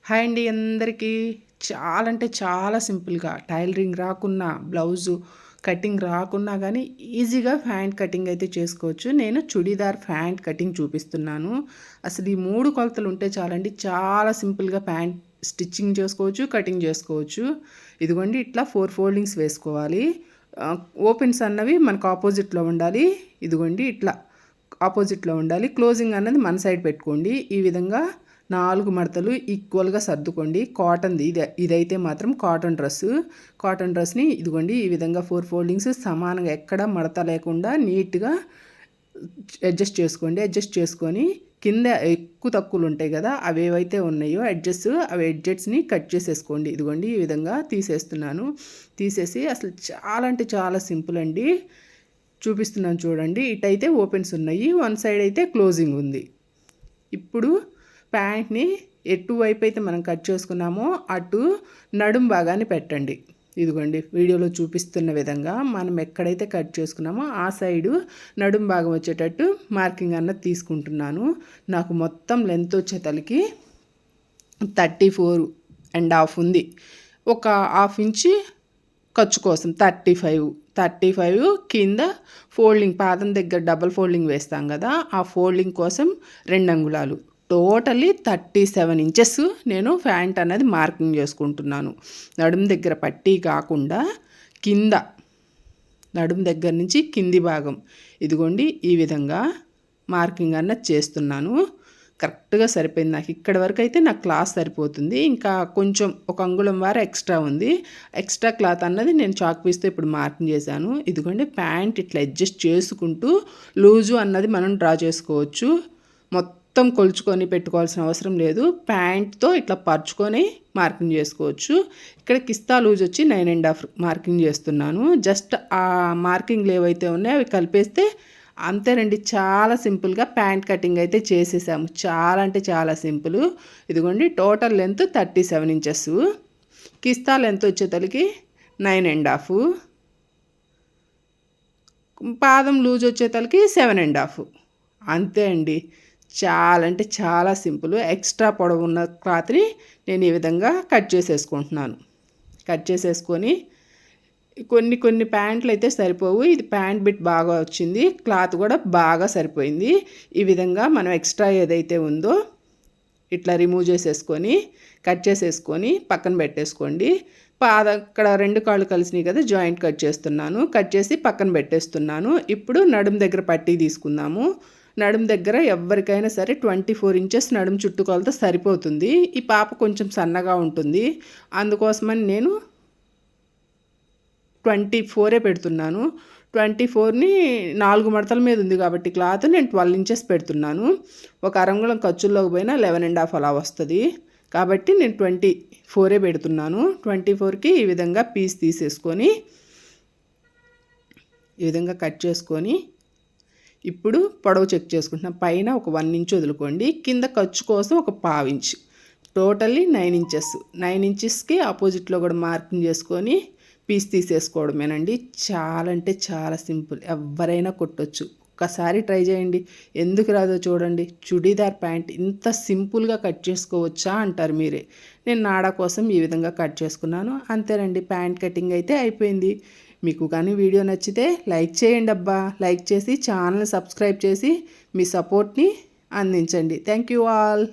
Hi అండి అందరికీ. చాలా అంటే చాలా సింపుల్‌గా టైలరింగ్ రాకున్నా, బ్లౌజు కటింగ్ రాకున్నా గానీ ఈజీగా ఫ్యాంట్ కటింగ్ అయితే చేసుకోవచ్చు. నేను చుడీదార్ ఫ్యాంట్ కటింగ్ చూపిస్తున్నాను. అసలు ఈ 3 కొలతలు ఉంటే చాలండి. చాలా సింపుల్‌గా ప్యాంట్ స్టిచ్చింగ్ చేసుకోవచ్చు, కటింగ్ చేసుకోవచ్చు. ఇదిగోండి ఇట్లా 4 ఫోల్డింగ్స్ వేసుకోవాలి. ఓపెన్స్ అన్నవి మనకు ఆపోజిట్‌లో ఉండాలి. ఇదిగోండి ఇట్లా ఆపోజిట్‌లో ఉండాలి. క్లోజింగ్ అన్నది మన సైడ్ పెట్టుకోండి. ఈ విధంగా 4 మడతలు ఈక్వల్‌గా సర్దుకోండి. కాటన్‌ది ఇదైతే మాత్రం కాటన్ డ్రెస్‌ని ఇదిగోండి ఈ విధంగా 4 ఫోల్డింగ్స్ సమానంగా ఎక్కడ మడత లేకుండా నీట్‌గా అడ్జస్ట్ చేసుకోండి. అడ్జస్ట్ చేసుకొని కింద ఎక్కువ తక్కువలు ఉంటాయి కదా, అవి ఏవైతే ఉన్నాయో అవి ఎడ్జెట్స్ని కట్ చేసేసుకోండి. ఇదిగోండి ఈ విధంగా తీసేస్తున్నాను. తీసేసి అసలు చాలా అంటే చాలా సింపుల్ అండి. చూపిస్తున్నాను చూడండి. ఇటైతే ఓపెన్స్ ఉన్నాయి, వన్ సైడ్ అయితే క్లోజింగ్ ఉంది. ఇప్పుడు ప్యాంట్ని ఎటువైపు అయితే మనం కట్ చేసుకున్నామో అటు నడుం భాగాన్ని పెట్టండి. ఇదిగోండి వీడియోలో చూపిస్తున్న విధంగా మనం ఎక్కడైతే కట్ చేసుకున్నామో ఆ సైడు నడుం భాగం వచ్చేటట్టు మార్కింగ్ అన్నది తీసుకుంటున్నాను. నాకు మొత్తం లెంత్ వచ్చేతలకి 34.5 ఉంది. ఒక హాఫ్ ఇంచి ఖర్చు కోసం 35 కింద ఫోల్డింగ్ పాదం దగ్గర డబల్ ఫోల్డింగ్ వేస్తాం కదా, ఆ ఫోల్డింగ్ కోసం 2 అంగుళాలు. టోటలీ 37 ఇంచెస్ నేను ప్యాంట్ అనేది మార్కింగ్ చేసుకుంటున్నాను. నడుం దగ్గర పట్టీ కాకుండా కింద నడుం దగ్గర నుంచి కింది భాగం ఇదిగోండి ఈ విధంగా మార్కింగ్ అన్నది చేస్తున్నాను. కరెక్ట్గా సరిపోయింది. నాకు ఇక్కడ వరకు అయితే నాకు క్లాత్ సరిపోతుంది. ఇంకా కొంచెం ఒక అంగుళం వారు ఎక్స్ట్రా ఉంది. ఎక్స్ట్రా క్లాత్ అన్నది నేను చాక్ పీస్తో ఇప్పుడు మార్కింగ్ చేశాను. ఇదిగోండి ప్యాంట్ ఇట్లా అడ్జస్ట్ చేసుకుంటూ లూజు అన్నది మనం డ్రా చేసుకోవచ్చు. మొత్తం కొలుచుకొని పెట్టుకోవాల్సిన అవసరం లేదు. ప్యాంట్తో ఇట్లా పరుచుకొని మార్కింగ్ చేసుకోవచ్చు. ఇక్కడ కిస్తా లూజ్ వచ్చి 9.5 మార్కింగ్ చేస్తున్నాను. జస్ట్ ఆ మార్కింగ్లు ఏవైతే ఉన్నాయో అవి కలిపేస్తే అంతేనండి. చాలా సింపుల్గా ప్యాంట్ కటింగ్ అయితే చేసేసాము. చాలా అంటే చాలా సింపుల్. ఇదిగోండి టోటల్ లెంత్ 37 ఇంచెస్, కిస్తా లెంత్ వచ్చేతలకి 9.5, పాదం లూజ్ వచ్చేతలకి 7.5. అంతే అండి. చాలా అంటే చాలా సింపుల్. ఎక్స్ట్రా పొడవున్న క్లాత్ని నేను ఈ విధంగా కట్ చేసేసుకుంటున్నాను. కట్ చేసేసుకొని కొన్ని ప్యాంట్లు అయితే సరిపోవు. ఇది ప్యాంట్ బిట్ బాగా వచ్చింది, క్లాత్ కూడా బాగా సరిపోయింది. ఈ విధంగా మనం ఎక్స్ట్రా ఏదైతే ఉందో ఇట్లా రిమూవ్ చేసేసుకొని కట్ చేసేసుకొని పక్కన పెట్టేసుకోండి. అక్కడ 2 కాళ్ళు కలిసినాయి కదా, జాయింట్ కట్ చేస్తున్నాను. కట్ చేసి పక్కన పెట్టేస్తున్నాను. ఇప్పుడు నడుం దగ్గర పట్టీ తీసుకుందాము. నడుం దగ్గర ఎవరికైనా సరే 24 ఇంచెస్ నడుం చుట్టుకొలత సరిపోతుంది. ఈ పాప కొంచెం సన్నగా ఉంటుంది, అందుకోసమని నేను 24 పెడుతున్నాను. 24ని 4 మడతల మీద ఉంది కాబట్టి క్లాత్ నేను 12 ఇంచెస్ పెడుతున్నాను. ఒక అరంగుళం ఖర్చుల్లోకి పోయినా 11.5 అలా వస్తుంది కాబట్టి నేను 24 పెడుతున్నాను. 24కి ఈ విధంగా పీస్ తీసేసుకొని ఈ విధంగా కట్ చేసుకొని ఇప్పుడు పొడవు చెక్ చేసుకుంటున్నాను. పైన ఒక 1 ఇంచ్ వదులుకోండి, కింద ఖర్చు కోసం ఒక 1/2 ఇంచ్, టోటల్లీ 9 ఇంచెస్. 9 ఇంచెస్కి ఆపోజిట్లో కూడా మార్కింగ్ చేసుకొని పీస్ తీసేసుకోవడమేనండి. చాలా అంటే చాలా సింపుల్. ఎవరైనా కొట్టొచ్చు. ఒక్కసారి ట్రై చేయండి. ఎందుకు రాదో చూడండి. చుడీదార్ ప్యాంట్ ఇంత సింపుల్గా కట్ చేసుకోవచ్చా అంటారు మీరే. నేను నాడా కోసం ఈ విధంగా కట్ చేసుకున్నాను. అంతేనండి, ప్యాంట్ కటింగ్ అయితే అయిపోయింది. మీకు కానీ వీడియో నచ్చితే లైక్ చేయండి అబ్బా. లైక్ చేసి ఛానల్ సబ్స్క్రైబ్ చేసి మీ సపోర్ట్ని అందించండి. Thank you all.